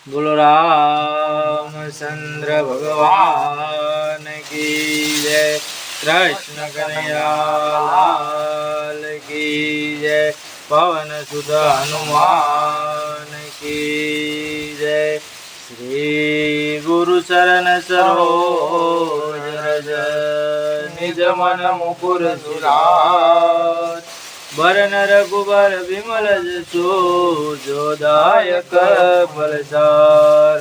बोलो रामचंद्र भगवान की जय। कृष्ण कन्हैयालाल की जय। पवन सुत हनुमान की जय। श्री गुरु चरण सरोज रज निज मन मुकुर सुरार। वरन रघुबर विमल जसु जो दायक फलसार।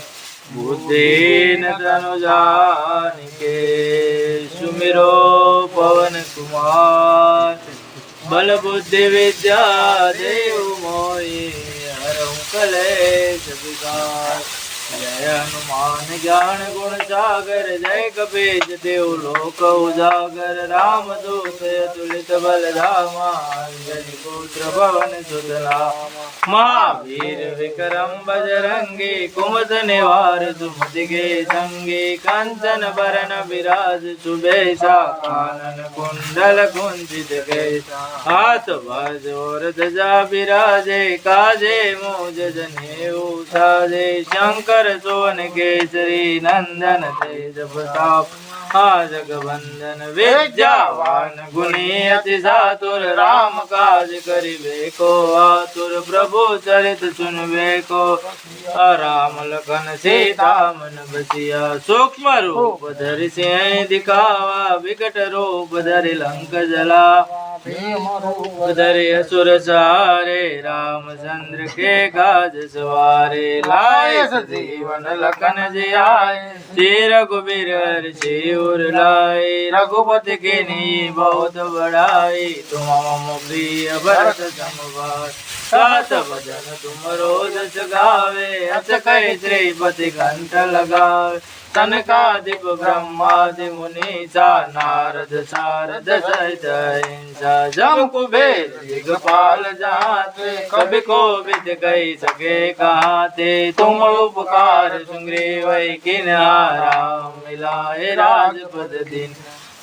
बुद्धिन तनु जानिके सुमिरो पवन कुमार। बल बुद्धि विद्या देव मोहि हरहु कलेश विकार। जय हनुमान ज्ञान गुण सागर जय कपीश देव लोक उजागर। राम दूत अतुलित बल धामा अंजनी पुत्र पवन सुत नामा। महावीर विक्रम बजरंगी कुमत निवार सुमति के संगी। कंचन बरन विराज सुबेसा कानन कुंडल कुंचित केसा। हाथ बाजोर ध्वजा विराजे काजे मोज जनेऊ साजे। शंकर सोवन केसरी नंदन तेज प्रताप जगवंदन। विद्यावान गुणी अति चातुर राम काज करिबे को आतुर। प्रभु चरित सुनबे को राम लखन सीता मन बसिया। सूक्ष्म रूप धरि सिंह दिखावा विकट रूप धरि लंक जलावा। धरि असुर सहारे रामचंद्र के काज सवारे। लाए सजीवन लखन जियाए श्री रघुबीर हर्षि उर लाए। रघुपति की नी बहुत बड़ाई तुम मम प्रिय भरत सम भाई। सात बदन तुम रोज गावे अस कहि श्रीपति कंठ लगावे। सनकादिक ब्रह्मादि मुनीसा नारद सारद सहित अहिंसा। जम कुबेर दिगपाल जाते कभी कोविद कही सके कहाते। तुम उपकार सुग्रीव किनारा मिलाए राजपद दिन।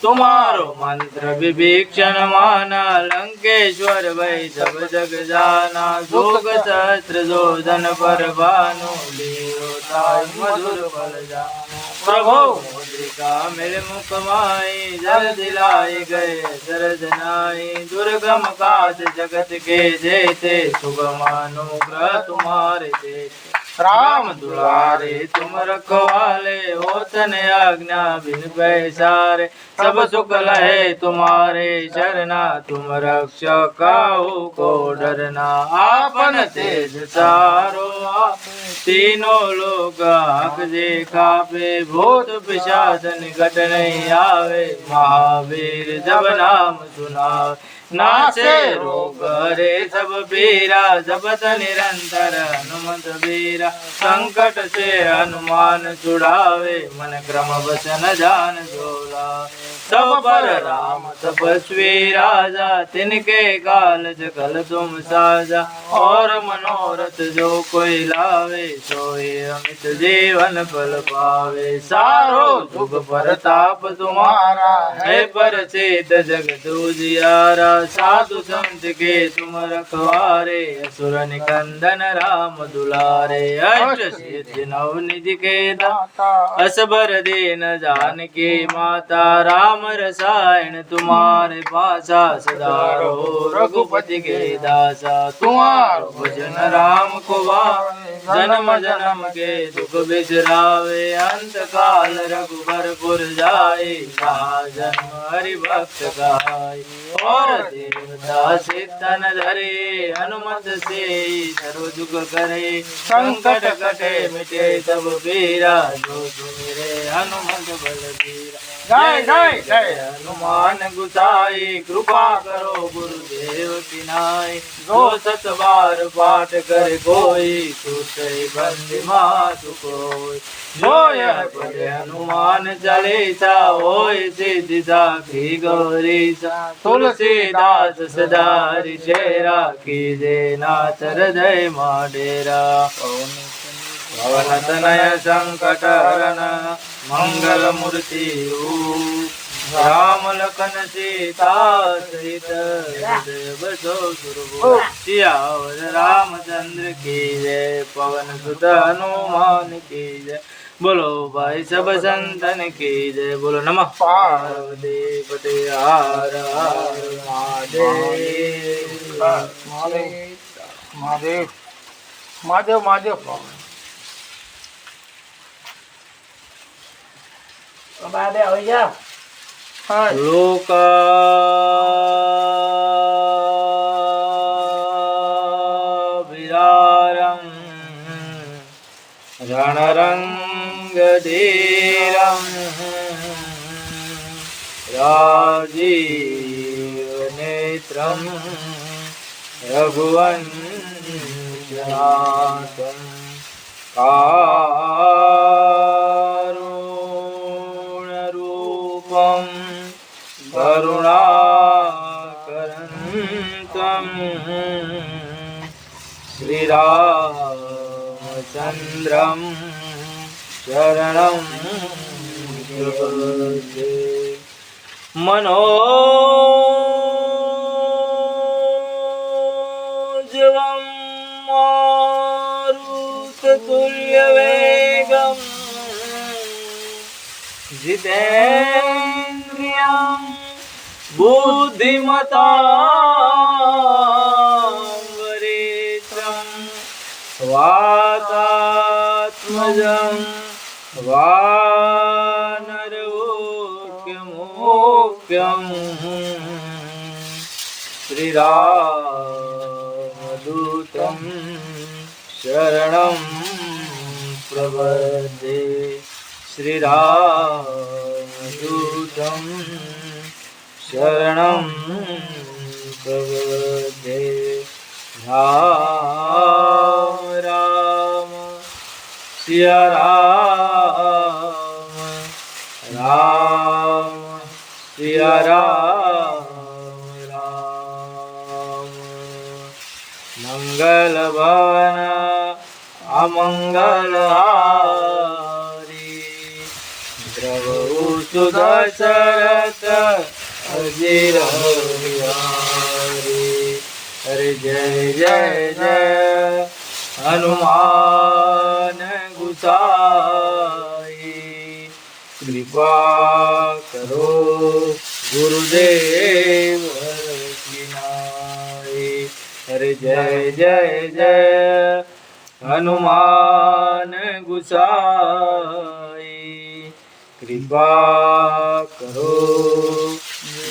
तुम्हारो मंत्र विभीषण माना लंकेश्वर वै सब जग जाना। जोग सहस्त्र जोधन पर भानु लीयो ताई मधुर फल जाना। प्रभु मुद्रिका मिल मुख माई जल दिलाई गए शरद नाई। दुर्गम काज जगत के जेते सुगम अनुग्रह तुम्हारे देते। राम दुलारे तुम रखवाले होत न आज्ञा बिन पैसारे। सब सुख लहे तुम्हारे शरणा तुम रक्षक काहू को डरना। आपन तेज सारो तीनों लोग जे कापे। भूत पिशाच निकट नहीं आवे महावीर जब नाम सुनावे। नासे रोग हरे सब पीरा जपत निरंतर हनुमत बीरा। संकट से हनुमान छुड़ावे मन क्रम वचन जान जोला। सब पर राम तपस्वी राजा तिनके काल सकल तुम साजा। और मनोरथ जो कोई लावे सोई अमित जीवन फल पावे। सारो सुख परताप तुम्हारा है प्रसिद्ध जगत उजियारा। साधु संत के तुम रखवारे असुर निकंदन राम दुलारे। अष्ट सिद्धि नव निधि के दाता असबर दीन जानकी माता। राम रसायन तुम्हारे पासा सदा रहो रघुपति के दासा। तुम्हारो भजन राम को जन्म जन्म के दुख बिसरावे। अंत काल रघुबर पुर जाए कहा जन्म हरि भक्त गाय। और देवता सिद्धन धरे हनुमत से सर्व दुख करे। संकट कटे मिटे सब पीरा जो सुमिरे हनुमत बलबीरा। जय जय जय हनुमान गुसाई कृपा करो गुरुदेव की नाई। जो सत बार पाठ कर कोई छूटे बंदी मातु कोई। जो यह पढ़े हनुमान चालीसा होय सिद्धि साखी गौरीसा। तुलसीदास सदा हरिचेरा कीजे नाथ हृदय माडेरा। पवन तनय संकट हरण मंगल मूर्ति राम लखन सीता सहित हृदय बसो सुरभुज सियावर रामचंद्र की जय पवन सुत हनुमान की जय बोलो भाई सब संतन की जय बोलो नमः पार्वती पते हर हर महादेव महादेव महादेव महादेव बाबे हो जा लोका विरारं रणरंगधीरं राजीवनेत्रं रघुवंशनाथं कारुण्यरूपं करुणाकरन्तं श्रीरामचन्द्रं शरणं प्रपद्ये मनोजवं मारुततुल्यवेगं जितेन्द्रियं बुद्धिमतां वातात्मजं वानरोग्यमोक्यं श्रीरामदूतं शरणं प्रपद्ये श्रीरामदूतं शरणं प्रपद्ये राम राम सिया राम राम सिया राम राम मंगल भवन अमंगल हारी द्रवहु सुदशरथ अजीर हरि हरे जय जय जय हनुमान गुसाई कृपा करो गुरुदेव की नाई हरे जय जय जय हनुमान गुसाई कृपा करो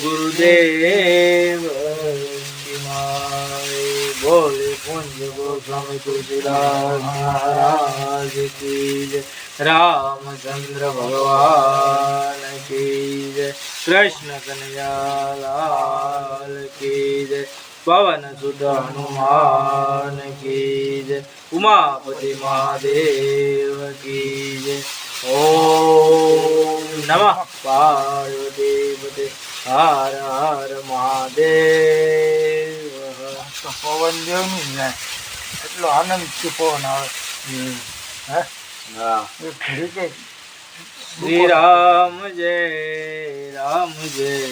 गुरुदेव की नाई बोले कुंज गोस्वामी तुलसीदास महाराज की जय रामचंद्र भगवान की जय कृष्ण कन्हैया लाल की जय पवन सुत हनुमान की जय उमापति महादेव की जय ओम नमः पार्वती पते हर हर महादेव પવન દેવની ને એટલો આનંદથી પવન આવે હે हाँ એ ઘડી કે श्री राम जय राम जय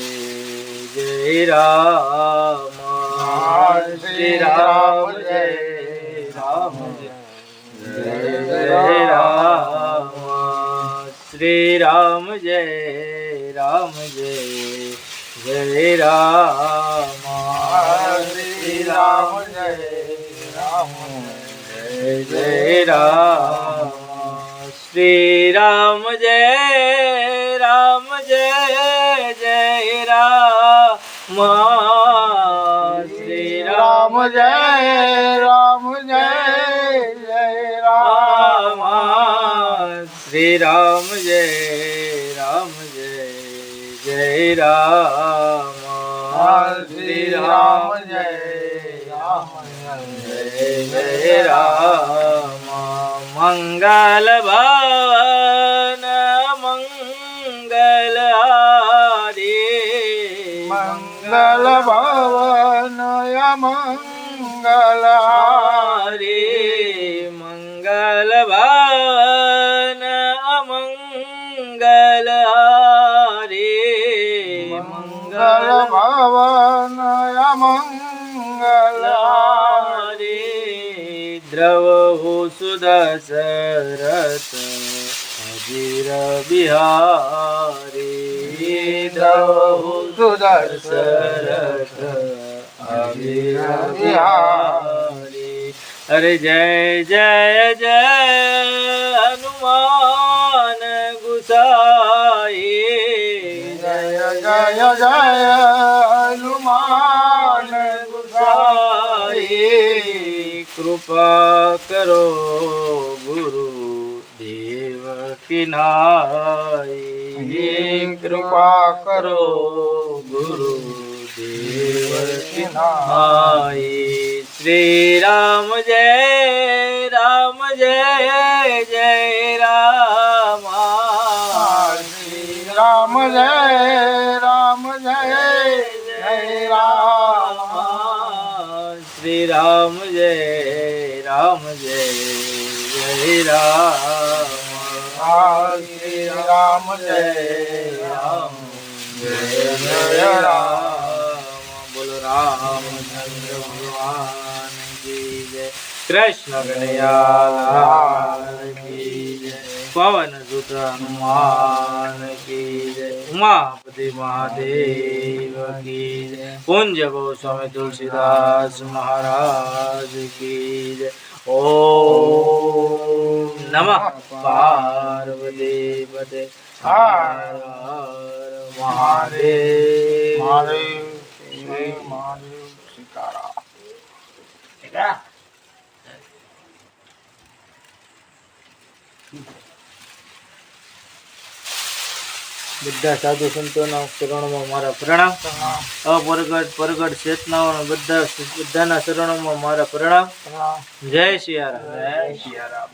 जय राम श्री राम जय राम जय जय राम श्री राम जय राम जय जय राम શ્રી રામ જય રામ जय जय राम श्री राम जय राम जय जय राम श्री राम રામ જય રામ જય જય રામ श्री राम जय राम जय जय राम શ્રી રામ જય રામ जय जय राम मंगल भवन मंगल हारी મંગલ ભવન મંગલ हारी मंगल भवन अमंगल हारी ભવન અમંગલ દ્રવહુ સુદશરથ અજીર બિહારી દ્રવહુ સુદશરથ અજીર બિહારી અરે જય જય જય હનુમાન ગુસાઈ જય જય જય હનુમાન ગુસાઈ કૃપા કરો ગુરુ દેવ કિનાઈ કૃપા કરો ગુરુ દેવ કિનાઈ શ્રી રામ જય રામ જય જય રામ શ્રી રામ જય રામ જય જય રામ શ્રી રામ જય રામ જય જય રામ શ્રી રામ જય રામ જય જય રામ બોલો રામચંદ્ર ભગવાન કી જય કૃષ્ણ કનૈયાલાલ કી જય પવન સુત હનુમાન કી જય ઉમાપતિ મહાદેવ કી જય પૂજ્ય ગોસ્વામી તુલસીદાસ મહારાજ કી જય ઓમ નમઃ પાર્વતી પતે હર હર મહાદેવ મહાદેવ શ્રી મહાદેવ સીતારામ બધા સાધુ સંતોના ચરણોમાં મારા પ્રણામ અપરગટ પરગટ ચેતનાઓના બધાના ચરણોમાં મારા પ્રણામ જય સિયારામ જય સિયારામ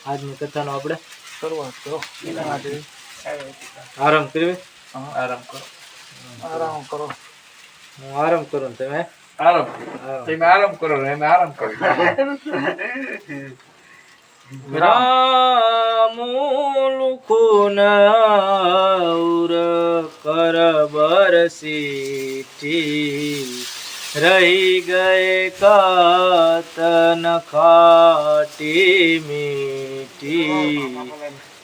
આજની કથાનો આપણે શરૂઆત કરો આરંભ કરીએ આરામ કરો આરામ કરો હું આરંભ કરું ને તમે આરામ તમે આરામ કરો ને અમે આરામ કરો રામુલુખુન ઉર કર બરસીઠી રહી ગયે કતન ખાટી મીઠી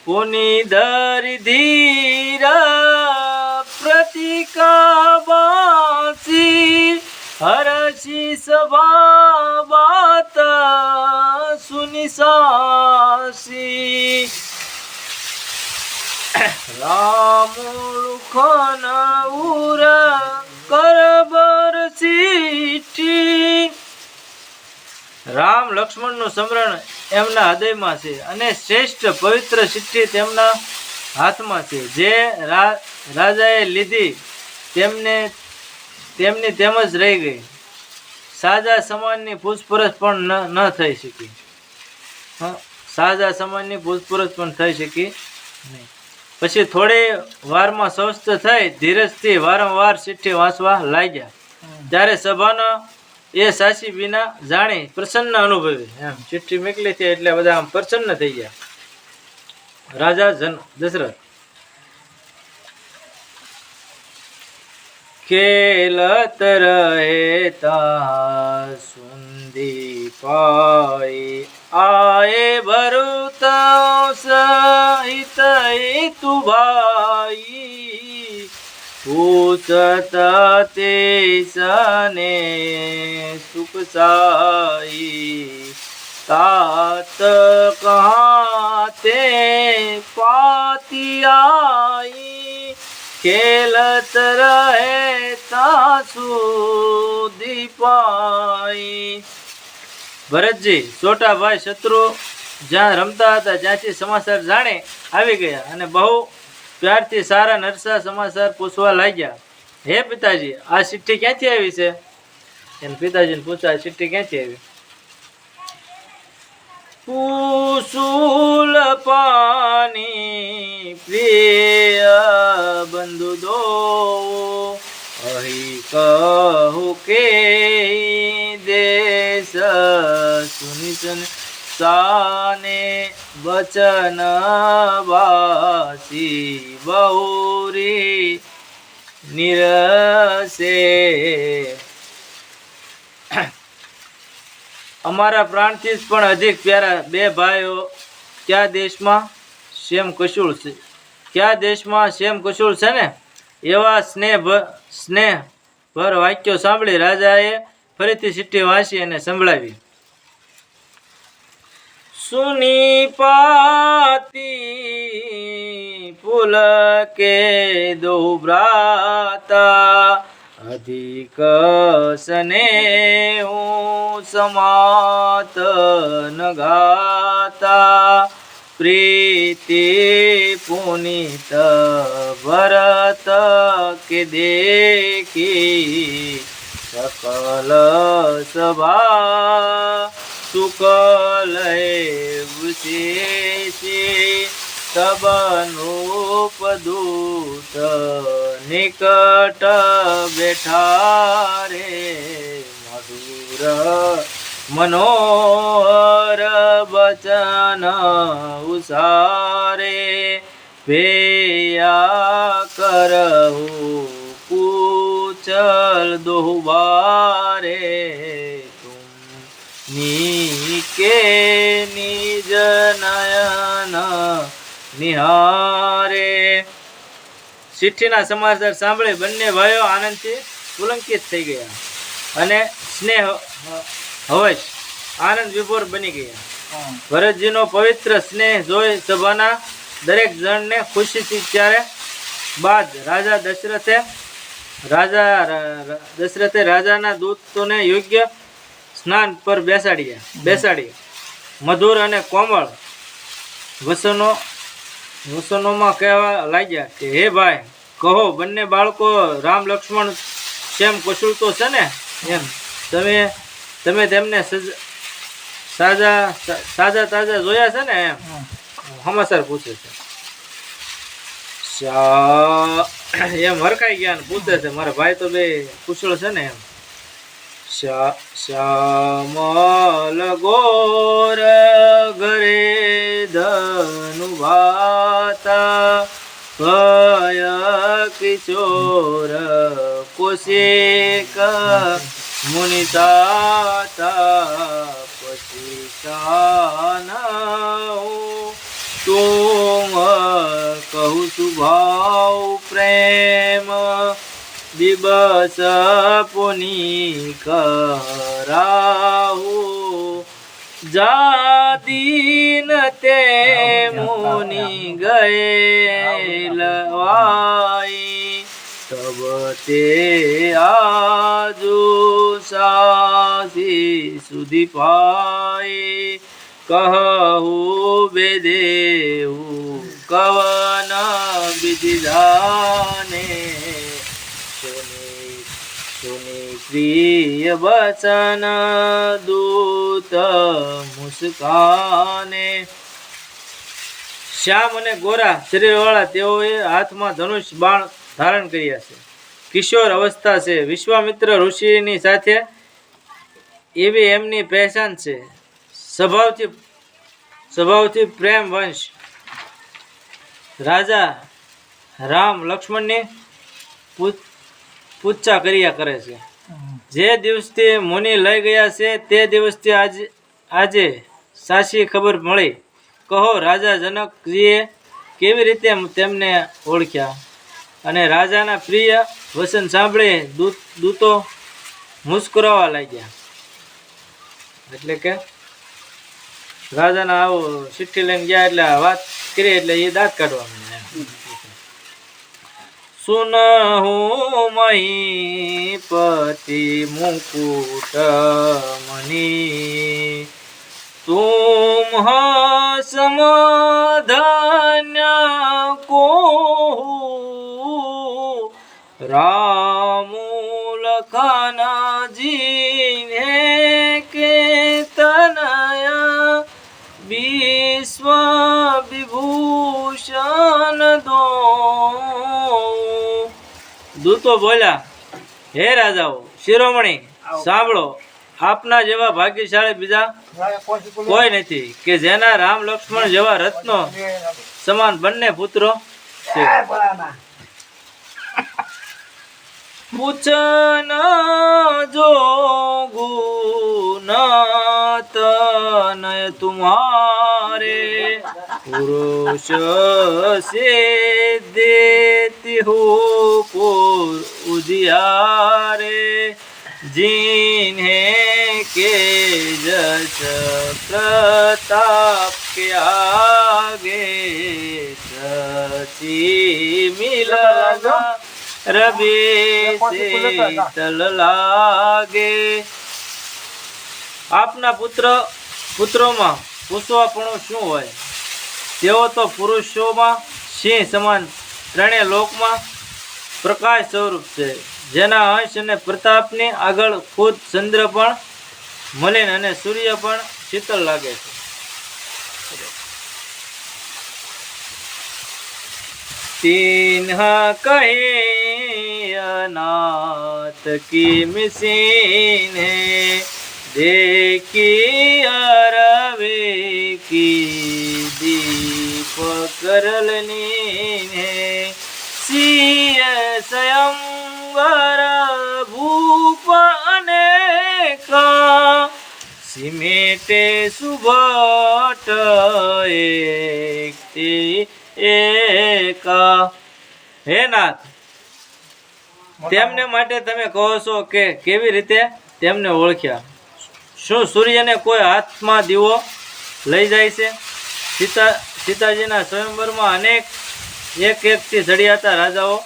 પુની ધરી ધીરા પ્રતિકા બાસી હરસી સભા બાત સુનિસાસી રામ લુખન ઉર કરબર સીઠી રામ લક્ષ્મણ નું સ્મરણ એમના હૃદયમાં છે અને શ્રેષ્ઠ પવિત્ર સિદ્ધિ તેમના હાથમાં છે જે રાજાએ લીધી તેમની તેમ જ રહી ગઈ સાજા સમાનની પૂછપરછ પણ ન થઈ શકી સાજા સમાનની પૂછપરછ પણ થઈ શકી નહીં પછી થોડી વારમાં સ્વસ્થ થઈ ધીરજથી વારંવાર ચિઠ્ઠી વાંચવા લાગ્યા ત્યારે સભાનો એ સાચી વિના જાણી પ્રસન્ન અનુભવી એમ ચિઠ્ઠી મોકલી હતી એટલે બધા આમ પ્રસન્ન થઈ ગયા રાજા દશરથ ખેલત રહે તા સુંદી પાઈ આએ ભરુત સહિત તુ ભાઈ પૂછત તે સને સુખ સાઈ तात कहाँ ते पाती आई खेलत रहे तासु दीपाई ભરતજી છોટા ભાઈ શત્રુ જ્યાં રમતા હતા ત્યાંથી સમાચાર જાણે આવી ગયા અને બહુ પ્યારથી સારા નરસા સમાચાર પૂછવા લાગ્યા હે પિતાજી આ ચિઠ્ઠી ક્યાંથી આવી છે એને પિતાજીને પૂછા આ ચિઠ્ઠી ક્યાંથી આવી કુસુલ પાની પ્રિય બંધુ દો અહી કહું કે દેશ સુનિચન સાને બચન બાસી બહુરી નિરસે અમારા પ્રાણથી પણ અધિક પ્યારા બે ભાઈઓ કયા દેશમાં સેમ કશુળ છે, કયા દેશમાં સેમ કશુળ છે ને એવા સ્નેહભર વાક્યો સાંભળી રાજાએ ફરીથી ચિઠ્ઠી વાંચી અને સંભળાવી. સુની પાતી પુલકે દો ભ્રાતા અધિક સ્નેહ સમાત ન ગાતા પ્રીતિ પુનિત ભરત કે દેખી સકલ સભા શુકલ વિશેષી તબનૂપદૂત નિકટ બેઠા રે મધુર મનોહર બચન ઉસારે ભેયા કરહુ કુચલ દોહબારે નીકે નિજ નયન નિહારે. ચિઠ્ઠીના સમાચાર સાંભળી બંને ભાઈઓ આનંદથી પુલંકિત થઈ ગયા અને સ્નેહ હવશ આનંદ વિભોર બની ગયા. ભરતજીનો પવિત્ર સ્નેહ જોઈ સભાના દરેક જણને ખુશીથી ત્યારે બાદ દશરથે રાજાના દૂતોને યોગ્ય સ્નાન પર બેસાડી મધુર અને કોમળ વસનોમાં કહેવા લાગ્યા કે હે ભાઈ કહો, બંને બાળકો રામ લક્ષ્મણ સેમ કુશળ તો છે ને? એમ તમે તેમને તાજા જોયા છે ને? એમ સમાચાર પૂછે છે. એમ હરખાઈ ગયા ને પૂછે છે મારા ભાઈ તો બે કુશળ છે ને? એમ શ્યામલ ગોર ઘરે ધનુ ભાતા ભય કિશોર કુશિક મુનિતાતા પશિકાન તુમ કહું સુભાવ પ્રેમ દિબસ પુની કરાહુ જાદીન તે મુનિ ગયેલવાઈ તબ તે આજુ સાસી સુધી પાઈ કહું બેદેવું કવન વિધિ જાને સુની પ્રિય વચન દૂત મુસ્કાને. શ્યામ અને ગોરા શરીરવાળા તેઓએ હાથમાં ધનુષ બાણ ધારણ કર્યા છે. કિશોર અવસ્થા છે. વિશ્વામિત્ર ઋષિની સાથે એવી એમની પહેચાન છે. સ્વભાવથી પ્રેમ વંશ. રાજા રામ લક્ષ્મણની પૂછા કર્યા કરે છે. જે દિવસથી મુનિ લઈ ગયા છે તે દિવસથી આજે સાચી ખબર મળી. કહો, રાજા જનકજીએ કેવી રીતે તેમને ઓળખ્યા? અને રાજાના પ્રિય વચન સાંભળી દૂતો મુસ્કરાવા લાગ્યા. એટલે કે રાજાના આવો ચિઠ્ઠી લઈને ગયા એટલે વાત કરી એટલે એ દાંત કાઢવા માંડ્યા. સુનહું મહીપતિ મુકુટ મણી તુમ સમધન્ય કો રામ લખન જીને કે તનય વિશ્વ વિભૂષણ દો. દૂતો બોલ્યા, હે રાજાઓ શિરોમણી, સાંભળો, આપના જેવા ભાગ્યશાળી બીજા કોઈ નથી કે જેના રામ લક્ષ્મણ જેવા રત્નો સમાન બંને પુત્રો છે. પૂછન જોગું ન તનય તુમ્હારે પુરુષ से देती हूँ पुर उजियारे जिन्हें के जस प्रताप के आगे सची मिलना रबे शीतल लागे। આપના પુત્રોમાં પુષ્વાપણું શું હોય? તેઓ તો પુરુષોમાં સિંહ સમાન ત્રણેય લોકમાં પ્રકાશ સ્વરૂપ છે, જેના અંશ અને પ્રતાપની આગળ ખુદ ચંદ્ર પણ મલિન અને સૂર્ય પણ શીતળ લાગે છે। तिन्ह कहे अनाथ की मिसीने देखी अरवे की दीप करलनी है सिय स्वयंवर भूप अनेका सिमेटे सुभट एकती एका। हे नाथ, તેમને માટે તમે કહો છો કે કેવી રીતે તેમને ઓળખ્યા? શું સૂર્યને કોઈ હાથમાં દીવો લઈ જાય છે? સીતાજીના સ્વયંવરમાં અનેક એકથી ચડિયાતા રાજાઓ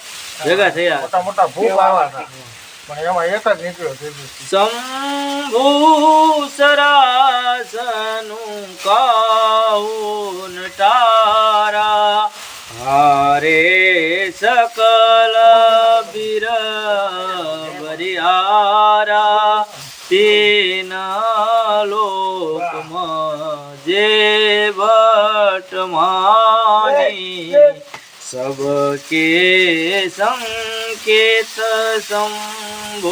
ભેગા થયા, મોટા ભૂપ આવ્યા હતા, પણ એમાં એક જ નીકળ્યો શંભુ સરાસનું કાઉન તારા હારે સકલ બીર બરિયારા તેના લોકમાં જે વર્તમાની सबके संकेत संबोधनुभानी।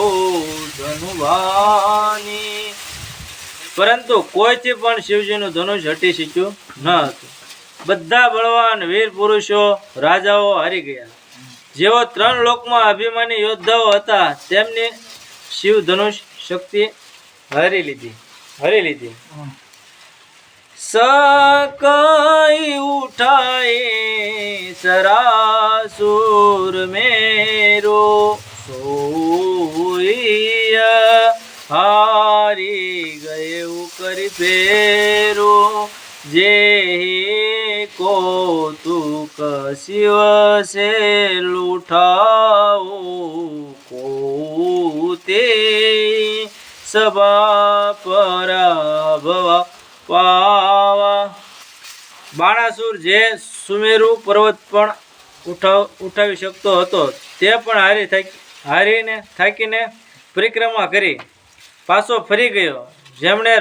પરંતુ કોઈથી પણ શિવજીનું ધનુષ હટી શક્યું ન હતું। બધા બળવાન વીર પુરુષો રાજાઓ હારી ગયા। જેઓ ત્રણ લોકમાં અભિમાની યોદ્ધાઓ હતા તેમની શિવ ધનુષ શક્તિ હરી લીધી। सकई उठाए सरासुर मेरो सोइया हारी गए करी फेरो जे को तुक शिव से लुठाओ को ते सभा पराभवा પાવા। બાણાસુર જે સુમેરુ પર્વત પણ ઉઠાવી શકતો હતો તે પણ હારીને થાકીને પરિક્રમા કરી પાછો ફરી ગયો। જેમણે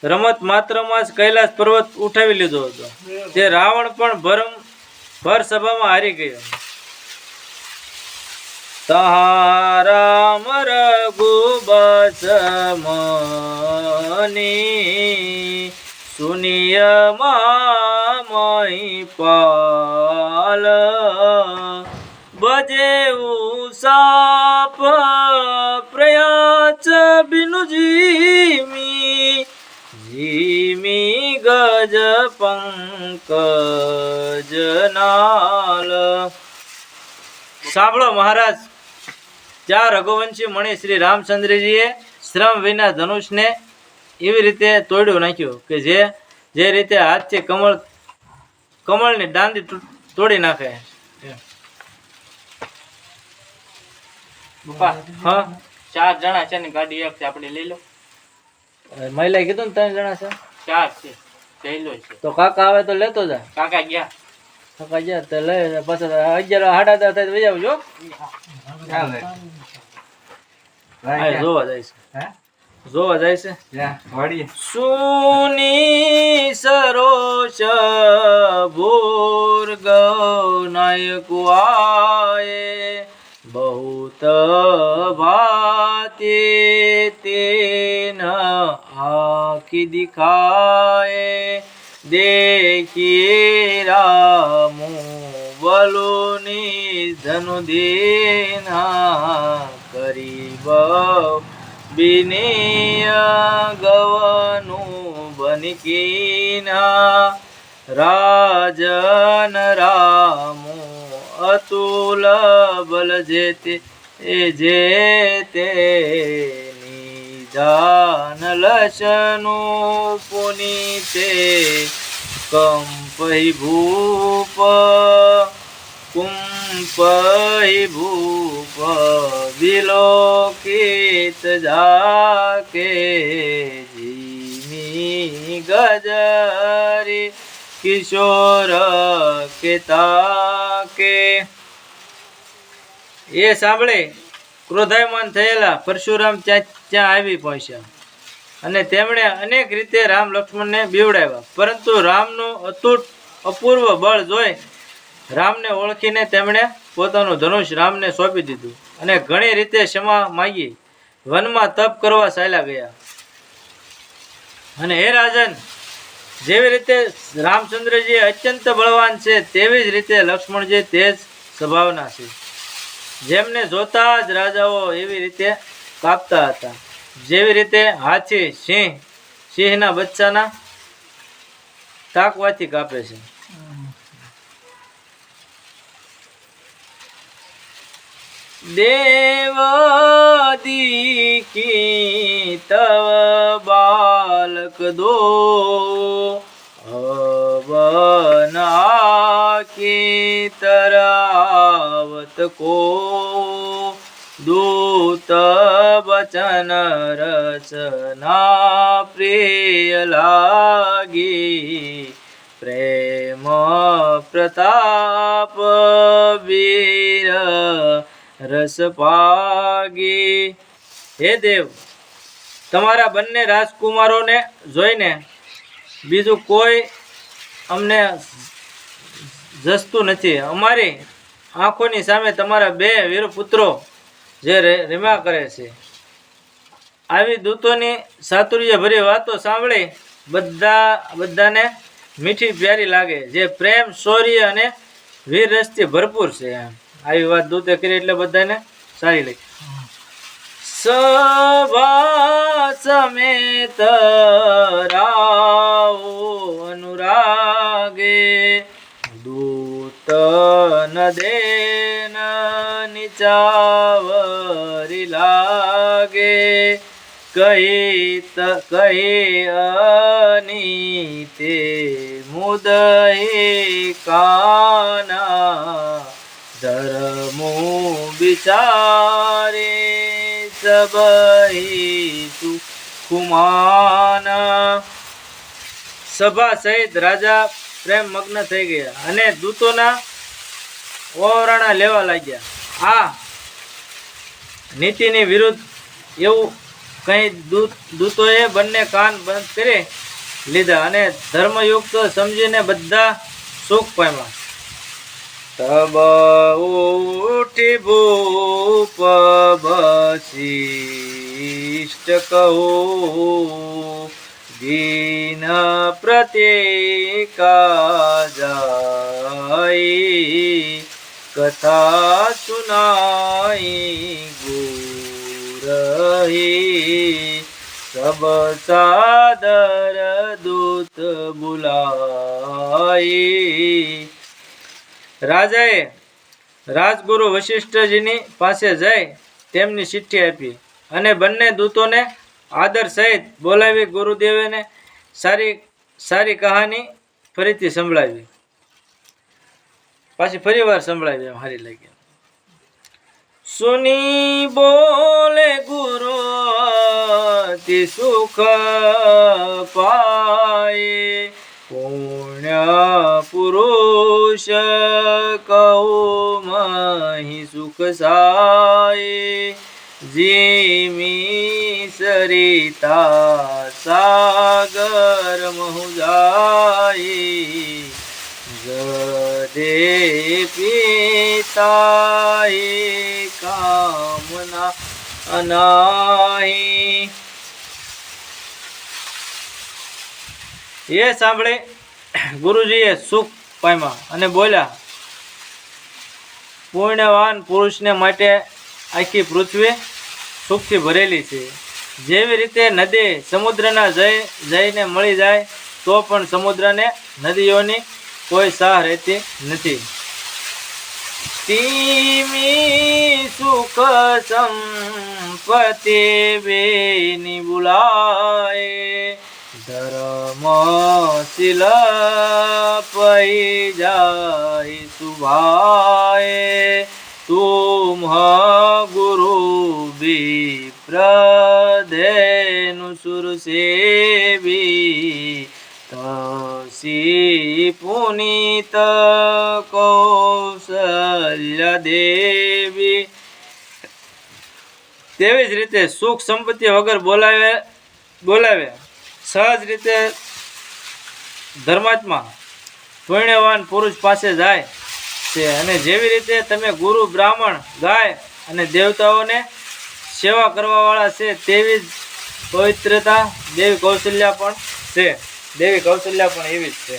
રમત માત્રમાં જ કૈલાસ પર્વત ઉઠાવી લીધો હતો તે રાવણ પણ ભર સભામાં હારી ગયો। તહારા મરગુબસ મની સુનિય મામઈ પાલ બજે સાપ પ્રયાચ બિનુ જીમી ગજ પંકજ નાલ। સાંભળો મહારાજ, ત્યાં રઘુવંશી મણિ શ્રી રામચંદ્રજીએ શ્રમ વિના ધનુષને એવી રીતે તોડ્યું નાખ્યું કે જે રીતે હાથથી કમળની દાંડી તોડી નાખે। હા, 4 જણા છે ને ગાડી એક આપણે લઈ લો। મહિલા કીધું ને 3 જણા છે, 4 છે લઈ લો છે તો કાકા આવે તો લેતો જા। કાકા ગયા તો લઈ પછી 11 સાડા 10 થાય વહી આવજો। જોવા જાય છે સુની સરોષ ભૂર્ગ નાયકુઆએ बहुत भाते तेन आँखि दिखाए देखिए रामो વલુની ધનુદીના કરી બિનિય ગવનું બનકીના રાજન રામો અતુલ બલ જેતે નિધાન લસનું પુનિતે કંપહી ભૂપ કુંપહી ભૂપ વિલોકિત જાકે જીમી ગજરી કિશોર કેતાકે એ સાંભળે ક્રોધાયમાન થયેલા પરશુરામ ત્યાં આવી પહોંચ્યા અને તેમણે અનેક રીતે રામ લક્ષ્મણને બીવડાવ્યા, પરંતુ રામનું અતૂટ અપૂર્વ બળ જોઈ રામને ઓળખીને તેમણે પોતાનું ધનુષ રામને સોંપી દીધું અને ઘણી રીતે ક્ષમા માંગી વનમાં તપ કરવા ચાલ્યા ગયા. અને હે રાજન, જેવી રીતે રામચંદ્રજી અત્યંત બળવાન છે તેવી જ રીતે લક્ષ્મણજી તેજ સ્વભાવના છે. જેમને જોતા જ રાજાઓ એવી રીતે કાપતા હતા, જેવી રીતે હાથી સિંહના બચ્ચાના તાકવાથી કાપે છે. દેવદીકી તવ બાલક દો અવનાકી તરાવત કો દૂત બચન રચના પ્રિય લાગી પ્રેમ પ્રતાપ વીર રસ પાગી. હે દેવ, તમારા બંને રાજકુમારોને જોઈને બીજું કોઈ અમને જસતું નથી. અમારી આંખોની સામે તમારા બે વીરપુત્રો જે રમ્યા કરે છે. આવી દૂતોની ચાતુર્યભરી વાતો સાંભળી બધાને મીઠી પ્યારી લાગે, જે પ્રેમ શૌર્ય અને વીર રસથી ભરપૂર છે. આવી વાત દૂતે કરી એટલે બધાને સારી લાગી. સભા સમેત રાવ અનુરાગે દૂત ન દેન નિચાવરી લાગે કહી અનીતે મુદહી કાના ધર્મો બિચારે સબહી સુખુમાના. સભા સહિત રાજા પ્રેમ મગ્ન થઈ ગયા અને દૂતોના ઓવરાણા લેવા લાગ્યા. આ નીતિની વિરુદ્ધ એવું કઈ દૂતોએ બંને કાન બંધ કરી લીધા અને ધર્મયુક્ત સમજીને બધા સુખ પામ્યા. તબ ઉઠી ભૂપ વશિષ્ઠ કહો દીન પ્રત્યેકા જાય કથા સુનાઈ ગુરહી સબ સાદર દૂત બુલાઈ. રાજાએ રાજગુરુ વશિષ્ઠજીની પાસે જઈ તેમની ચિઠ્ઠી આપી અને બંને દૂતોને આદર સહિત બોલાવી ગુરુદેવને સારી કહાની ફરીથી સંભળાવી. પાછી ફરી વાર સંભળાવી, એમ સારી લાગી. સુની બોલે ગુરુ અતિ સુખ પાય પુણ્ય પુરુષ કહું મહી સુખ સાય જીમી સરિતા સાગર મહુ જાય ગદે પિતાએ કામના અનાહી. એ સાંભળે ગુરુજીએ સુખ પામ્યા અને બોલ્યા, પુણ્યવાન પુરુષને માટે આખી પૃથ્વી સુખથી ભરેલી છે. જેવી રીતે નદી સમુદ્રના જઈને મળી જાય તો પણ સમુદ્રને નદીઓની કોઈ સાહ રહેતી નથી. તીમી સુખ સંપત્તિ બેની બુલાય ધર્મશીલ પઈ જાય સુભાય તુમ ગુરુ વિપ્રધેનુ સુરસેવી તસી પુનિત કૌશલ્ય દેવી. તેવી જ રીતે સુખ સંપત્તિ વગર બોલાવે સહજ રીતે ધર્માત્મા પુણ્યવાન પુરુષ પાસે જાય છે. અને જેવી રીતે તમે ગુરુ બ્રાહ્મણ ગાય અને દેવતાઓને સેવા કરવા વાળા છે તેવી જ પવિત્રતા દેવી કૌશલ્યા પણ છે. દેવી કૌશલ્યા પણ એવી જ છે.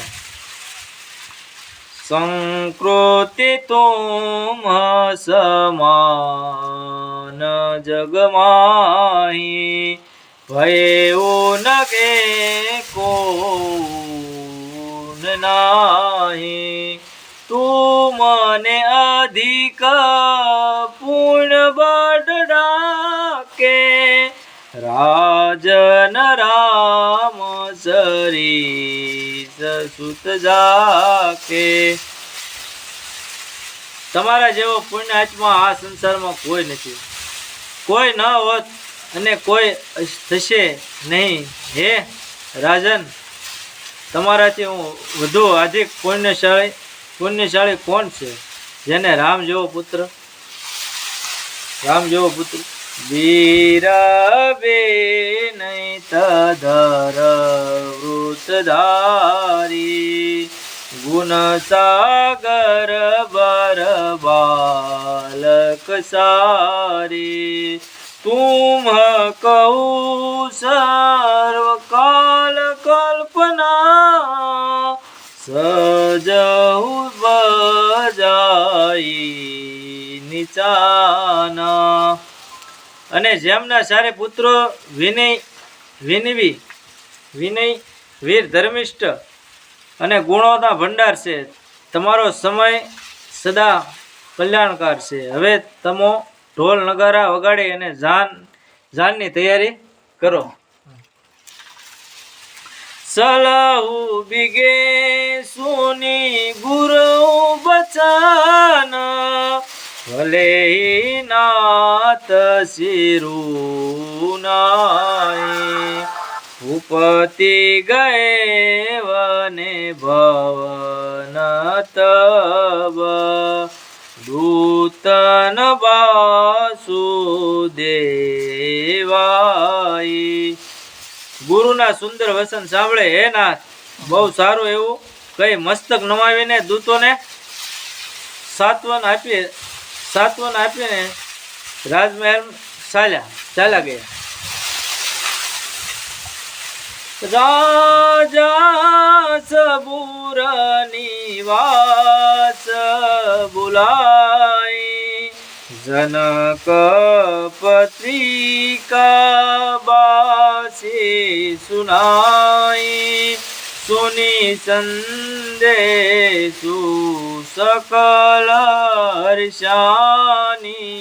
સંકૃતિ તુમ સમાન જગમાહી ભયો ન કે કોન નાહી તુમને અધિક પૂર્ણ બડા કે રાજન રામ સરી સુત જાકે. તમારા જેવો પુણ્ય આત્મા આ સંસારમાં કોઈ નથી, કોઈ ન હોત અને કોઈ થશે નહીં. હે રાજન, તમારાથી હું વધુ અધિક પુણ્યશાળી કોણ છે જેને રામ જેવો પુત્ર વીર બે નહીં તધર વૃતધારી ગુણ સાગર બર બાલક સારી તુમ કહું સર્વ કાલ કલ્પના સજહુ બજાઈ નિચાના. અને જેમના સારે પુત્રો વિનય વીર ધર્મિષ્ઠ અને ગુણોના ભંડાર છે, તમારો સમય સદા કલ્યાણકાર છે. હવે તમો ઢોલ નગારા વગાડી અને જાનની તૈયારી કરો. સલાહુ બીગે સુની ગુરુ બચન ભલે નાથ સિરુનાય ભૂપતિ ગયે વને ભવન તબ દૂતન વાસુદેવાય. ગુરુના સુંદર વચન સાંભળે હે નાથ, બહુ સારું એવું કઈ મસ્તક નમાવીને દૂતોને સાત્વન આપીને રાજમહેલ ચાલ્યા ગયા. રાજા સબુર નિવાસ બુલાઈ જનક પત્રિકા બાસી સુનાઈ સુની સંદેશુ સકલ હર્ષાની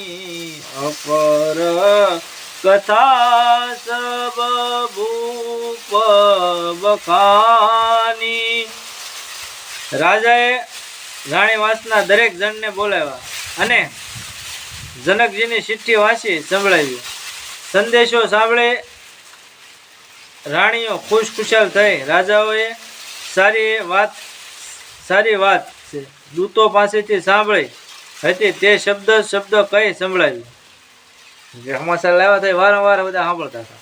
અપર કથા સબ ભૂપ બખાની. રાજાએ રાણીવાસના દરેક જણને બોલાવ્યા અને જનકજીની ચિઠ્ઠી વાંચી સંભળાવી. સંદેશો સાંભળે રાણીઓ ખુશખુશાલ થઈ. રાજાઓએ સારી વાત છે દૂતો પાસેથી સાંભળી હતી તે શબ્દ કઈ સંભળાવી. જે સમાચાર લાવ્યા હતા વારંવાર બધા સાંભળતા હતા.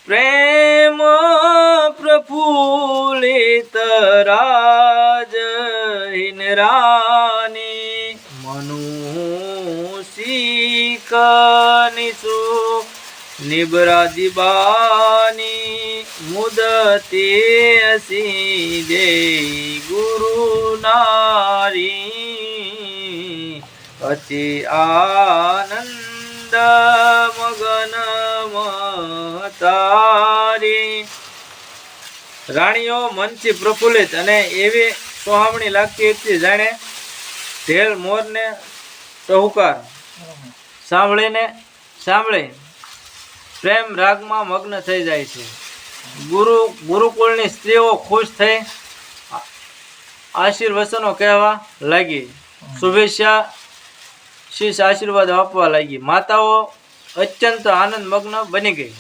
પ્રેમ પ્રફુલ્લિત રાજહીન રાની મનુષિકનિષુ નિબરાદિબાની મુદતે અસી દે ગુરુ નારી અતિ આનંદ મગન મતારી. રાણીઓ મનથી પ્રફુલ્લિત અને એવી સોહામણી લાગતી હતી જાણે ઢેલ મોરને ટહુકાર સાંભળી પ્રેમ રાગમાં મગ્ન થઈ જાય છે. ગુરુકુળની સ્ત્રીઓ ખુશ થઈ આશીર્વચનો કહેવા લાગી. શુભેચ્છા શીશ આશીર્વાદ આપવા લાગી. માતાઓ અત્યંત આનંદ મગ્ન બની ગઈ.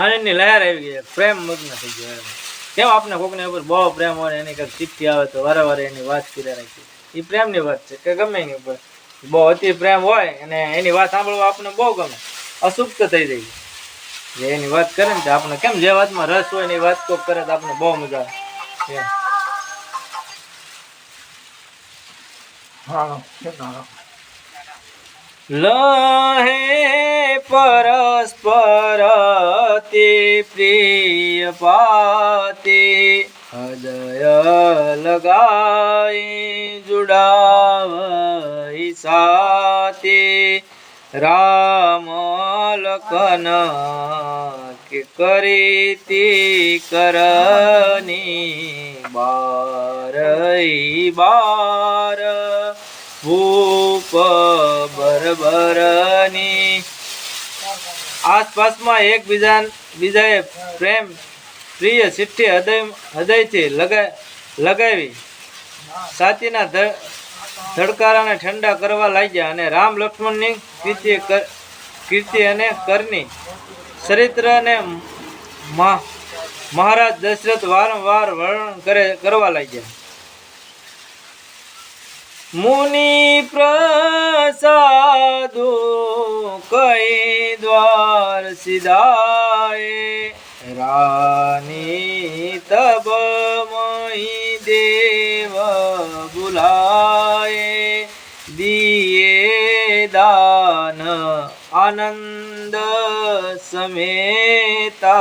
આનંદની લહેર આવી ગઈ, પ્રેમ મગ્ન થઈ ગયો. કેમ આપણે કોકને ઉપર બહુ પ્રેમ હોય એની કંઈક ચિઠ્ઠી આવે તો વારે એની વાત કર્યા રાખી. એ પ્રેમની વાત છે કે ગમે એની ઉપર બહુ અતિ પ્રેમ હોય અને એની વાત સાંભળવા આપણને બહુ ગમે. અસુપ્ત થઈ જાય જે એની વાત કરે ને આપણે કેમ જે વાતમાં રસ હોય એની વાત કોક કરે તો આપણે બહુ મજા આવે. લહે પરસ્પર તે પ્રિય પાતે હૃદય લગાઈ જુડાવઈ સાતે. રામ લખન કે કરીતી કરની બારઈ બાર ભૂપ બરબરની. આસપાસમાં બીજાએ પ્રેમ પ્રિય ચિઠ્ઠી હૃદયથી લગાવી છાતીના ધડકારાને ઠંડા કરવા લાગ્યા અને રામ લક્ષ્મણની કીર્તિ અને કરની ચરિત્રને મહારાજ દશરથ વારંવાર વર્ણન કરવા લાગ્યા. મુનિ પ્રસાદો કઈ દ્વાર સિધાએ રાની તબ મહી દેવ બુલાએ. દિયે દાન આનંદ સમેતા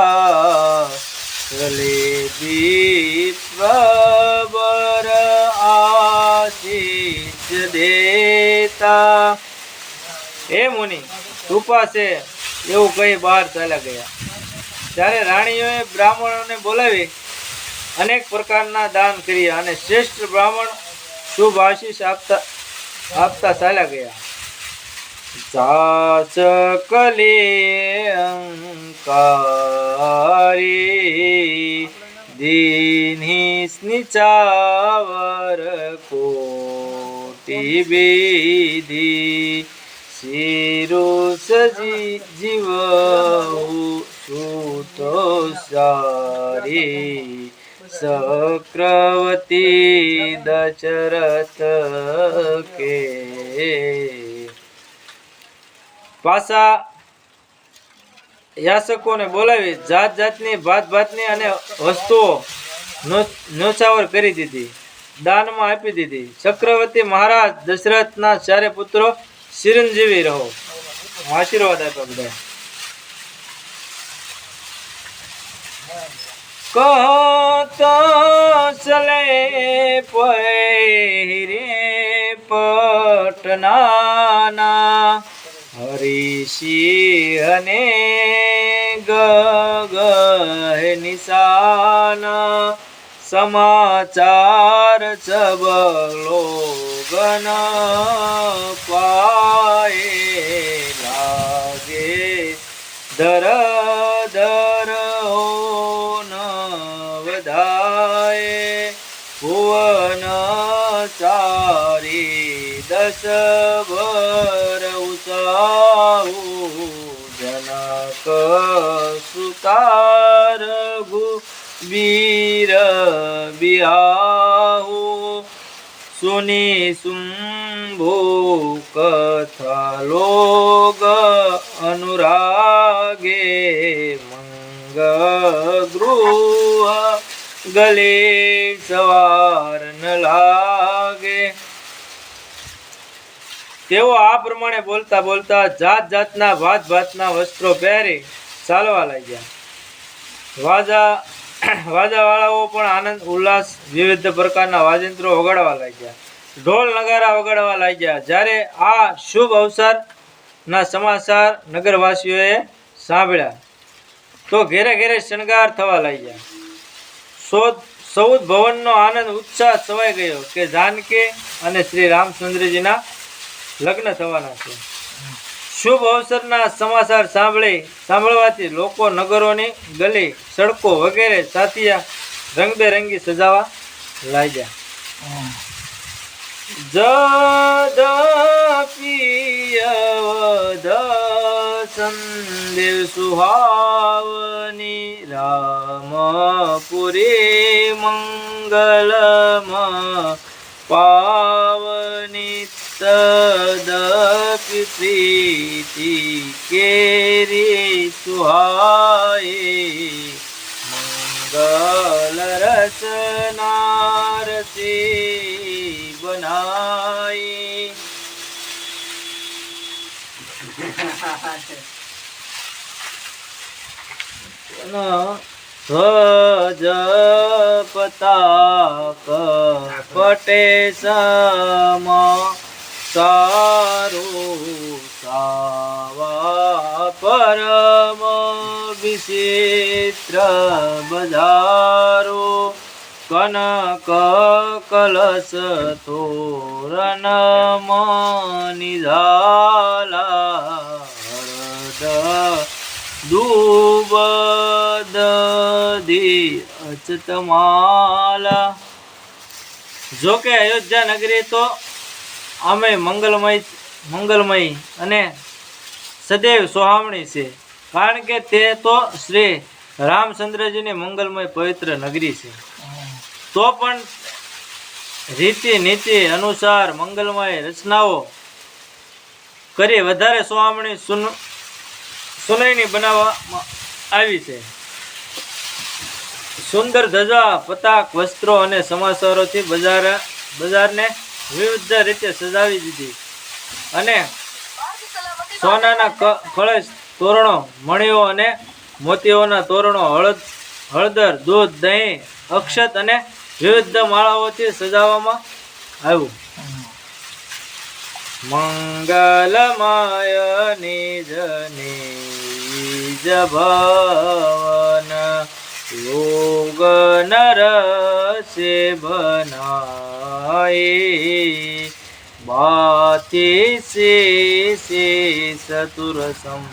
ચલે પ્રબર આશીષ દેતા. હે મુનિ કૃપા છે એવું કહી બહાર ચાલ્યા ગયા. ત્યારે રાણીઓએ બ્રાહ્મણોને બોલાવી અનેક પ્રકારના દાન કર્યા અને શ્રેષ્ઠ બ્રાહ્મણ શુભ આશીષ આપતા ચાલ્યા ગયા. સાસ કલે અંકારી દીની સ્નિચાવર કોટી બેદી શિરુષ જીવ સુતો સારી ચક્રવર્તી દશરથ કે. પાછા યાચકોને બોલાવી જાતની ભાતની અને વસ્તુઓ ન્યોછાવર કરી દીધી, દાનમાં આપી દીધી. ચક્રવર્તી મહારાજ દશરથના ચારે પુત્રો ચિરંજીવી રહો. આશીર્વાદ આપ્યા બધા. કહત ચલે પહેરે પટનાના હરિસિંહને ગગહે નિશાના. સમાચાર સબલો ગન પાએ લાગે ધર ધર હોન વધાય. ભુવન ચારી દસ ભર ઉતાહુ જનક સુતાર વીર બિહાહુ. સુની શુંભુ કથા લોગ અનુરાગે મંગ ગૃહ ગલે સવાર ન લાગે. તેઓ આ પ્રમાણે બોલતા બોલતા જાતના ભાતના વસ્ત્રો પહેરી ચાલવા લાગ્યા. વાજાવાળાઓ પણ આનંદ ઉલ્લાસ વિવિધ પ્રકારના વાજિંત્રો વગાડવા લાગ્યા. ઢોલ નગારા વગાડવા લાગ્યા. જ્યારે આ શુભ અવસરના સમાચાર નગરવાસીઓએ સાંભળ્યા તો ઘેરે ઘેરે શણગાર થવા લાગ્યા. સૌદ ભવનનો આનંદ ઉત્સાહ છવાઈ ગયો કે જાનકી અને શ્રી રામચંદ્રજીના લગ્ન થવાના છે. શુભ અવસરના સમાચાર સાંભળવાથી લોકો નગરોની ગલી સડકો વગેરે સાથિયા રંગબેરંગી સજાવા લાગ્યા. જદપિયવદ સંદેવ સુહાવની રામપુરી મંગલમ પાવની તદપિ પ્રીતિ કેરી સુહાય મંગલ રચનારતી બનાઈ. ધ્વજ પતાક પટે સમ સારું સાવા પરમ વિચિત્ર બજારો કનક કલશ તોરણ નિઝાલા હરદ દુબદી અચતમાલા. જોકે અયોધ્યા નગરી તો અમે મંગલમય અને સદૈવ સોહામણી છે, કારણ કે તે તો શ્રી રામચંદ્રજીની મંગલમય પવિત્ર નગરી છે. તો પણ રીતિ નીતિ અનુસાર મંગલમય રચનાઓ કરી વધારે સોહામણી સુનયની બનાવવામાં આવી છે. સુંદર ધજા પતાક વસ્ત્રો અને સમાચારોથી બજારને વિવિધ રીતે સજાવી દીધી અને સોનાના કળશ તોરણો મણીઓ અને મોતીઓના તોરણો હળદર દૂધ દહીં અક્ષત અને વિવિધ માળાઓથી સજાવવામાં આવ્યું. મંગલમાય નિજ નિજ ભવન યોગ નર સે બનાય બાતી સે ચતુરસમ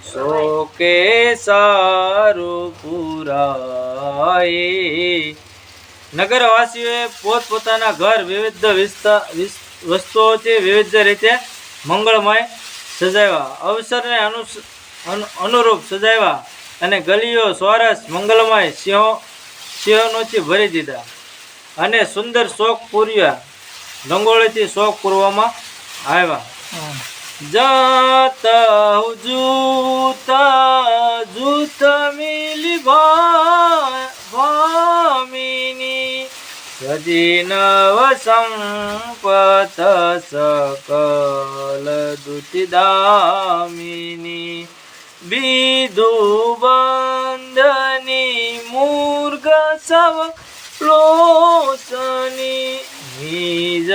શોકે સારું પુરાય. નગરવાસીઓએ પોતપોતાના ઘર વિવિધ વસ્તુઓથી વિવિધ રીતે મંગળમય સજાવ્યા, અવસરને અનુરૂપ સજાવ્યા અને ગલીઓ સોરસ મંગલમય સિંહોનોથી ભરી દીધા અને સુંદર શોક પૂર્યા રંગોળીથી શોક પૂરવામાં આવ્યા. જત જૂત મિલી ભામિની સજી નવ સંપત સકલ દુતિદામિની બીધુ બંધની મૂર્ગ સવ લોસની નિજ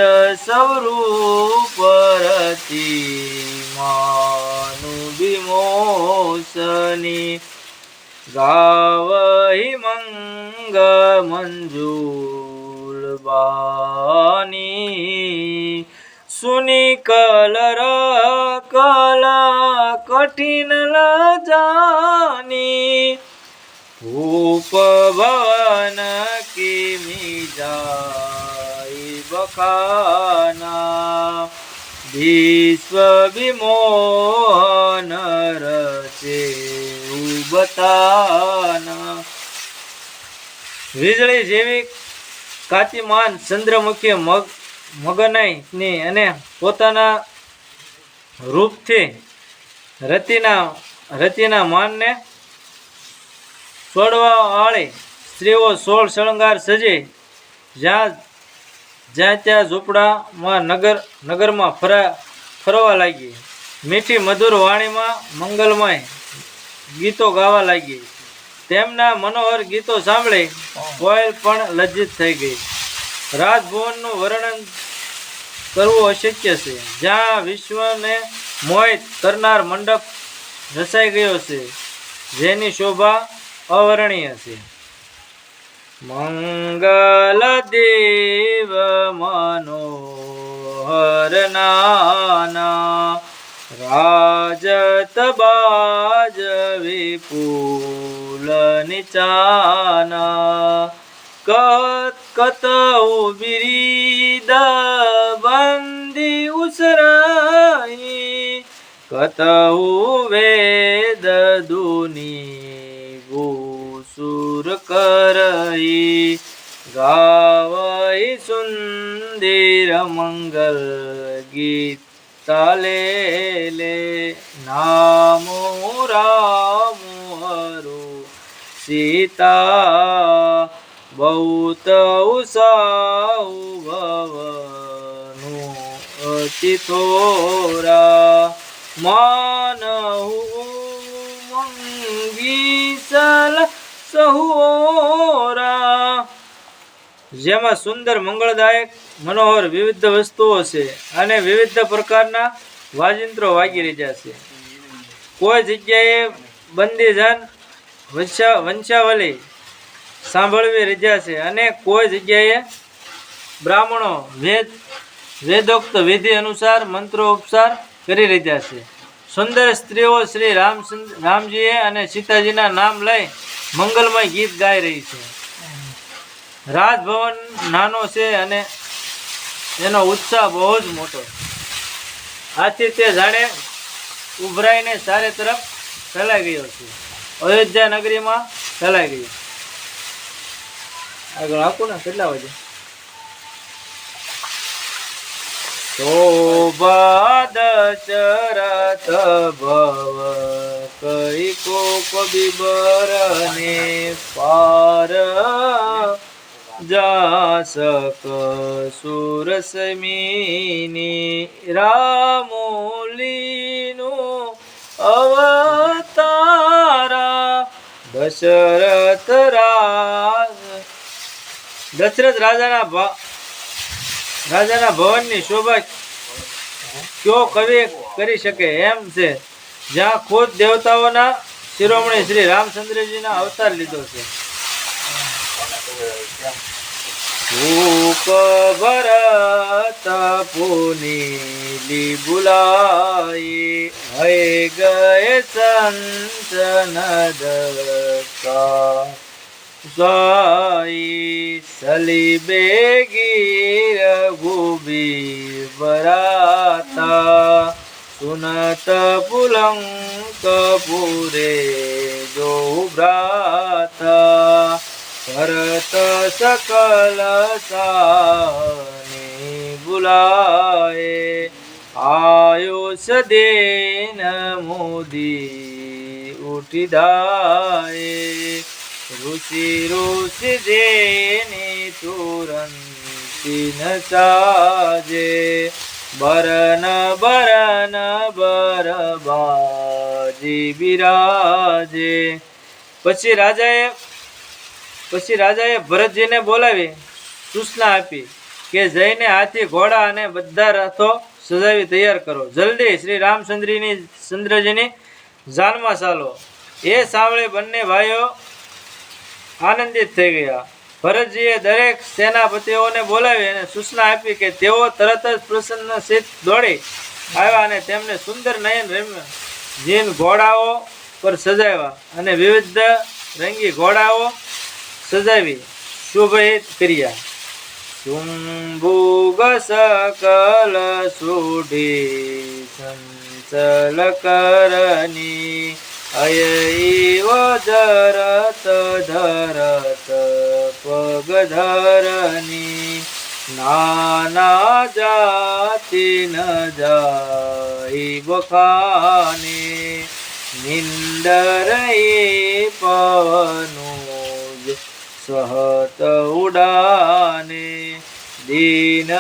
સ્વરૂપરતી માનુ વિમોસની ગાવહી મંગ મંજુલ બાની સુની કલર કલા કઠિન લજાની ભૂપ ભવન કિમી જાય બખાના વિશ્વ વિમોહન રચે ઉબતાના. વીજળી જેવી કાતિમાન ચંદ્રમુખી મગનની અને પોતાના રૂપથી રતિના માનને છોડવા વાળી સ્ત્રીઓ 16 શણગાર સજી જ્યાં ત્યાં ઝૂંપડામાં નગરમાં ફરવા લાગી. મીઠી મધુર વાણીમાં મંગલમય ગીતો ગાવા લાગી. તેમના મનોહર ગીતો સાંભળી કોયલ પણ લજ્જિત થઈ ગઈ. રાજભવનનું વર્ણન કરવું અશક્ય છે, જ્યાં વિશ્વને મોહિત કરનાર મંડપ રચાઈ ગયો છે, જેની શોભા અવર્ણનીય છે. મંગલ દેવ મનોહર નાના રાજત બાજ વિપુલ નિચાના કતઉ બિરીદ બંદી ઉસરાઈ કતઉ વેદ દુની ભૂસુર કરઈ ગાવઈ સુંદર મંગલ ગીત તાલે લે નામો રામ હરો સીતા બહુત ઉષાઉ ભવનું અતિ થોરા માનહુ મંગીસલ સહુરા. જેમાં સુંદર મંગળદાયક મનોહર વિવિધ વસ્તુઓ છે અને વિવિધ પ્રકારના વાજિંત્રો વાગી રહ્યા છે. કોઈ જગ્યાએ બંદીજન વંશાવલી સાંભળવી રહ્યા છે અને કોઈ જગ્યાએ બ્રાહ્મણો વેદોક્ત વિધિ અનુસાર મંત્રો ઉપચાર કરી રહ્યા છે. સુંદર સ્ત્રીઓ શ્રી રામજીએ અને સીતાજીના નામ લઈ મંગલમય ગીત ગાઈ રહી છે. રાજભવન નાનો છે અને એનો ઉત્સાહ બહુ જ મોટો. આથી તે જાણે ઉભરાઈને ચારે તરફ ફેલાઈ ગયો છે. અયોધ્યા નગરીમાં ફેલાઈ ગયો. આગળ આપો ને કેટલા વાગે? શોભા દશરથ ભવ કઈ કોક બિબરને પાર જાસક સુરસમીની રામોલીનું અવતારા દશરથ રાજાના ભવનની શોભા કયો કવિ કરી શકે એમ છે, જ્યાં ખુદ દેવતાઓના શિરોમણી શ્રી રામચંદ્રજીના અવતાર લીધો છે. ભૂપ ભરત પુનીલી બુલાઈ હૈ ગયે સંત નદકા સાઈ સલીબે ગીર ભૂબી બરાતા સુનત પુલંક પુરે જો ભ્રાતા ભરત સકલ સાની બુલાએ આયુષ દેન મોદી ઉઠી દાએ ઋષિ જેની તુરંતી ન સાજે બરન બરબાજી બિરાજે. પછી રાજાએ ભરતજીને બોલાવી સૂચના આપી કે જઈને હાથી ઘોડા અને બધા રથો સજાવી તૈયાર કરો. જલ્દી શ્રી રામચંદ્રજીની જાનમાં ચાલો. એ સાંભળી બંને ભાઈઓ આનંદિત થઈ ગયા. ભરતજીએ દરેક સેનાપતિઓને બોલાવી અને સૂચના આપી કે તેઓ તરત જ પ્રસન્નચિત્ત દોડી આવ્યા અને તેમને સુંદર નયન રમ્ય જીન ઘોડાઓ પર સજાવ્યા અને વિવિધ રંગી ઘોડાઓ સજાવી શોભિત કર્યા. શુંભુગ સકલ સુઢી સંચલ કરની અયૈવ જરત ધરત પગધરની નાના જાતિ ન જાઈ બખાને નિંદર પવનું સહત ઉડાને દીન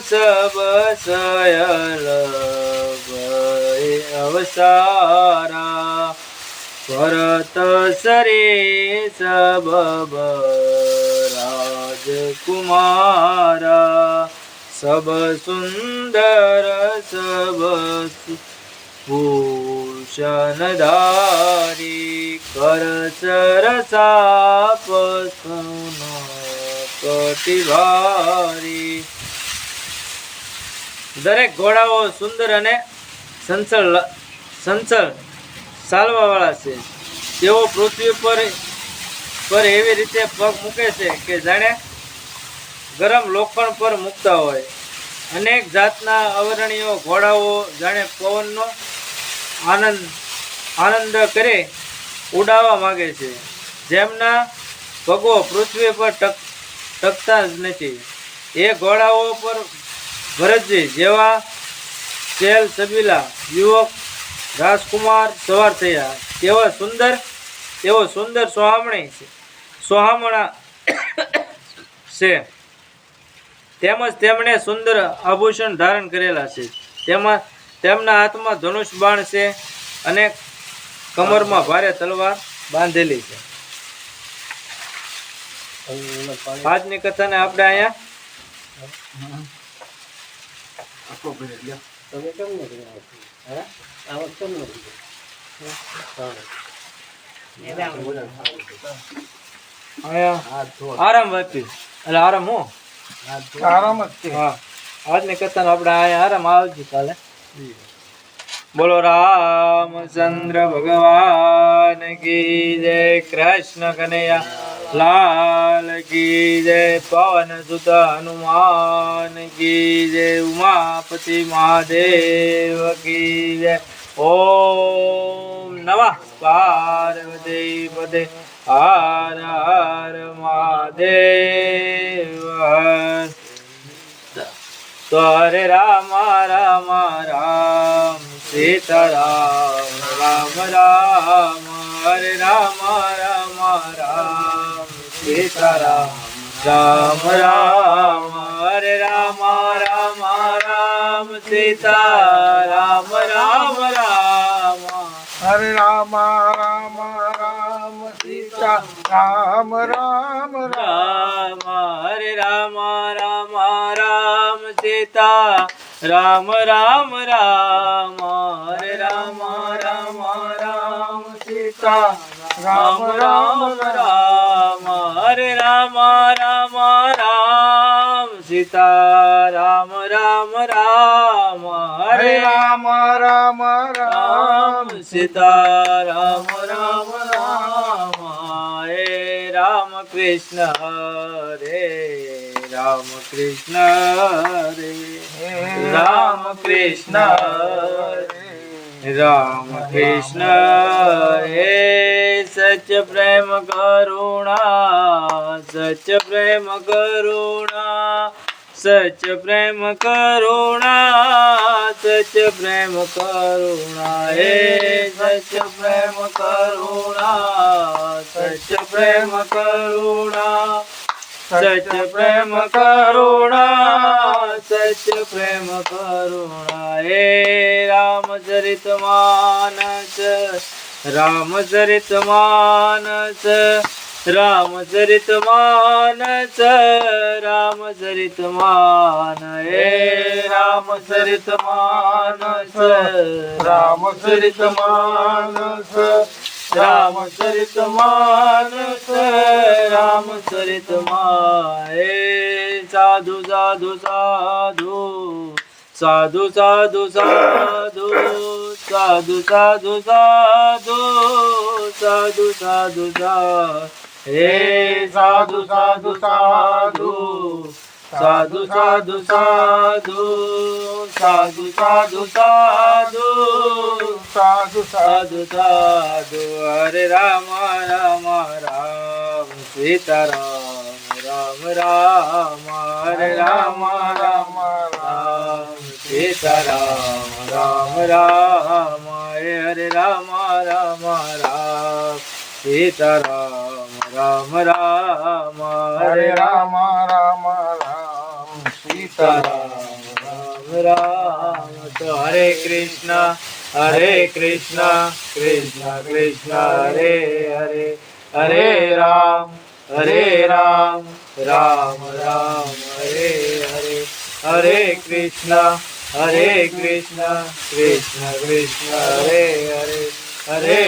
સબ સયલ અવસારા ભરત સરે સબ રાજ राजकुमारा सब सुंदर सब भूषण धारी कर सरसाप कटिभारी દરેક ઘોડાઓ સુંદર અને સંચળ ચાલવાવાળા છે. તેઓ પૃથ્વી પર એવી રીતે પગ મૂકે છે કે જાણે ગરમ લોખંડ પર મૂકતા હોય. અનેક જાતના અવરણીય ઘોડાઓ જાણે પવનનો આનંદ કરે ઉડાવવા માંગે છે. જેમના પગો પૃથ્વી પર ટકતા જ નથી. એ ઘોડાઓ પર ભરતજી જેવા સેલ સબીલા યુવક રાજકુમાર સવાર થયા. તેઓ સુંદર સોહામણા છે. તેમજ તેમણે સુંદર આભૂષણ ધારણ કરેલા છે. તેમના હાથમાં ધનુષ બાણ છે અને કમરમાં ભારે તલવાર બાંધેલી છે. આજની કથાને આપણે અહીંયા આરામ વાપી એટલે આરામ હું આરામ જ છે. હા, આજની કથાનો આપણે અહીંયા આરામ આવજી કાલે. બોલો રામચંદ્ર ભગવાન કી જય, કૃષ્ણ કનૈયા લાલ કી જય, પવન સુત હનુમાન કી જય, ઉમાપતિ મહાદેવ કી જય. ઓમ નમઃ પાર્વતી પદે હર હર મહાદેવ. તો હરે રામ રામ રામ સીતારામ રામ રામ, હરે રામ રામ રામ સીતારામ રામ રામ, હરે રામ રામ રામ સીતારામ રામ રામ, હરે રામ રામ રામ સીતા રામ રામ રામ, હરે રામ રામ રામ સીતા રામ રામ રામ, હરે રામ રામ રામ સીતા રામ રામ રામ, હરે રામ રામ રામ સીતા રામ રામ રામ, હરે રામ રામ રામ સીતા રામ રામ રામ. હરે રામ કૃષ્ણ હરે રામ કૃષ્ણ હરે રામ કૃષ્ણ હરે રામ કૃષ્ણ હરે. સત્ય પ્રેમ કરુણા સત્ય પ્રેમ કરુણા સત્ય પ્રેમ કરુણા સત્ય પ્રેમ કરુણા, હે સત્ય પ્રેમ કરુણા સત્ય પ્રેમ કરુણા સત્ય પ્રેમ કરુણા સત્ય પ્રેમ કરુણા. હે રામચરિત માનસ રામચરિત માનસ રામચરિત માનસ રામચરિત માન, હે રામચરિત માનસ રામચરિત માનસ રામચરિત માનસ રામચરિત માન. હે સાધુ સાધુ સાધુ સાધુ સાધુ સાધુ સાધુ સાધુ સાધુ સાધુ સાધુ સાધુ, હે સાધુ સાધુ સાધુ સાધુ સાધુ સાધુ સાધુ સાધુ સાધુ સાધુ સાધુ સાધુ. હરે રામ રામ રામ સીતારામ રામ રામ, હરે રામ રામ રામ સીતારામ રામ રામ, હરે રામ રામ રામ સીતારામ રામ રામ, હરે રામ રામ રામ સીતારામ રામ રામ. તો હરે કૃષ્ણ કૃષ્ણ કૃષ્ણ હરે હરે, હરે રામ રામ રામ હરે હરે હરે કૃષ્ણ કૃષ્ણ કૃષ્ણ હરે હરે હરે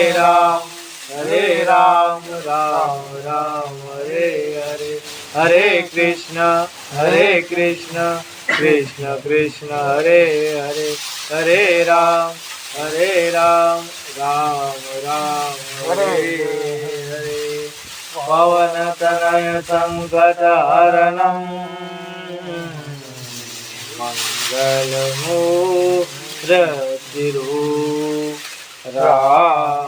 રામ રામ રામ હરે હરે હરે કૃષ્ણ કૃષ્ણ કૃષ્ણ હરે હરે હરે રામ રામ રામ હરે હરે પવન તનય સંકટ હરણમ મંગલમૂર્તિરૂપ રામલખન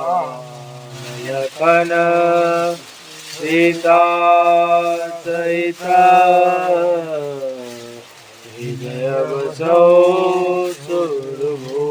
સીતા સહિત હૃદય વસો સુરભૂ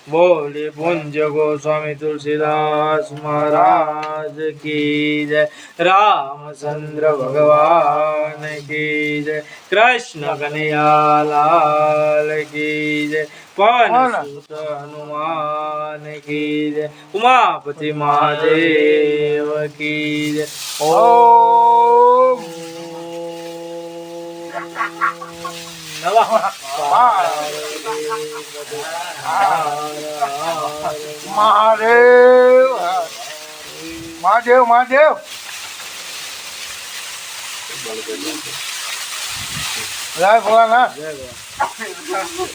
બોલે પુંજ ગોસ્વામી તુલસીદાસ મહારાજ કી જય રાमचंद्र भगवान की जय कृष्ण कन्हैया लाल की जय पवन सुत हनुमान की जय उमापति महादेव की जय ઓમ नमः મહાદેવ મહાદેવ મહાદેવ જય ભોળાનાથ जय